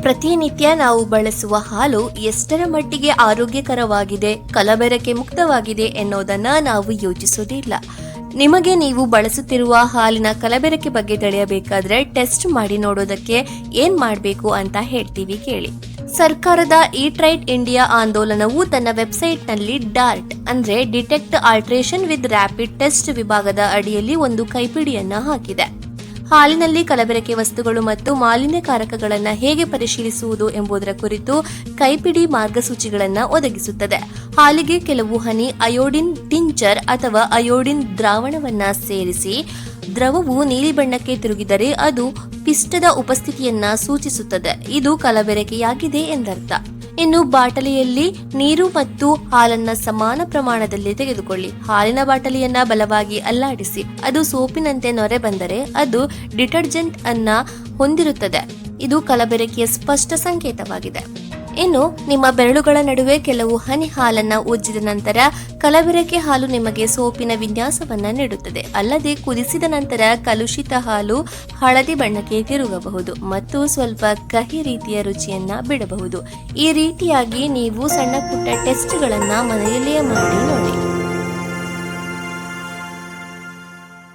ಪ್ರತಿನಿತ್ಯ ನಾವು ಬಳಸುವ ಹಾಲು ಎಷ್ಟರ ಮಟ್ಟಿಗೆ ಆರೋಗ್ಯಕರವಾಗಿದೆ, ಕಲಬೆರಕೆ ಮುಕ್ತವಾಗಿದೆ ಎನ್ನುವುದನ್ನ ನಾವು ಯೋಚಿಸುವುದಿಲ್ಲ. ನಿಮಗೆ ನೀವು ಬಳಸುತ್ತಿರುವ ಹಾಲಿನ ಕಲಬೆರಕೆ ಬಗ್ಗೆ ತಿಳಿಯಬೇಕಾದ್ರೆ ಟೆಸ್ಟ್ ಮಾಡಿ ನೋಡೋದಕ್ಕೆ ಏನ್ ಮಾಡಬೇಕು ಅಂತ ಹೇಳ್ತೀವಿ ಕೇಳಿ. ಸರ್ಕಾರದ ಈಟ್ ರೈಟ್ ಇಂಡಿಯಾ ಆಂದೋಲನವು ತನ್ನ ವೆಬ್ಸೈಟ್ನಲ್ಲಿ ಡಾರ್ಟ್ ಅಂದ್ರೆ detect alteration with rapid test ವಿಭಾಗದ ಅಡಿಯಲ್ಲಿ ಒಂದು ಕೈಪಿಡಿಯನ್ನ ಹಾಕಿದೆ. ಹಾಲಿನಲ್ಲಿ ಕಲಬೆರಕೆ ವಸ್ತುಗಳು ಮತ್ತು ಮಾಲಿನ್ಯಕಾರಕಗಳನ್ನು ಹೇಗೆ ಪರಿಶೀಲಿಸುವುದು ಎಂಬುದರ ಕುರಿತು ಕೈಪಿಡಿ ಮಾರ್ಗಸೂಚಿಗಳನ್ನು ಒದಗಿಸುತ್ತದೆ. ಹಾಲಿಗೆ ಕೆಲವು ಹನಿ ಅಯೋಡಿನ್ ಟಿಂಚರ್ ಅಥವಾ ಅಯೋಡಿನ್ ದ್ರಾವಣವನ್ನ ಸೇರಿಸಿ ದ್ರವವು ನೀಲಿ ಬಣ್ಣಕ್ಕೆ ತಿರುಗಿದರೆ ಅದು ಪಿಷ್ಟದ ಉಪಸ್ಥಿತಿಯನ್ನ ಸೂಚಿಸುತ್ತದೆ. ಇದು ಕಲಬೆರಕೆಯಾಗಿದೆ ಎಂದರ್ಥ. ಇನ್ನು ಬಾಟಲಿಯಲ್ಲಿ ನೀರು ಮತ್ತು ಹಾಲನ್ನ ಸಮಾನ ಪ್ರಮಾಣದಲ್ಲಿ ತೆಗೆದುಕೊಳ್ಳಿ. ಹಾಲಿನ ಬಾಟಲಿಯನ್ನ ಬಲವಾಗಿ ಅಲ್ಲಾಡಿಸಿ ಅದು ಸೋಪಿನಂತೆ ನೊರೆ ಬಂದರೆ ಅದು ಡಿಟರ್ಜೆಂಟ್ ಅನ್ನ ಹೊಂದಿರುತ್ತದೆ. ಇದು ಕಲಬೆರಕೆಯ ಸ್ಪಷ್ಟ ಸಂಕೇತವಾಗಿದೆ. ಇನ್ನು ನಿಮ್ಮ ಬೆರಳುಗಳ ನಡುವೆ ಕೆಲವು ಹನಿ ಹಾಲನ್ನ ಉಜ್ಜಿದ ನಂತರ ಕಲಬೆರಕೆ ಹಾಲು ನಿಮಗೆ ಸೋಪಿನ ವಿನ್ಯಾಸವನ್ನ ನೀಡುತ್ತದೆ. ಅಲ್ಲದೆ ಕುದಿಸಿದ ನಂತರ ಕಲುಷಿತ ಹಾಲು ಹಳದಿ ಬಣ್ಣಕ್ಕೆ ತಿರುಗಬಹುದು ಮತ್ತು ಸ್ವಲ್ಪ ಕಹಿ ರೀತಿಯ ರುಚಿಯನ್ನ ಬಿಡಬಹುದು. ಈ ರೀತಿಯಾಗಿ ನೀವು ಸಣ್ಣ ಪುಟ್ಟ ಟೆಸ್ಟ್ಗಳನ್ನ ಮನೆಯಲ್ಲೇ ಮಾಡಿ ನೋಡಿ.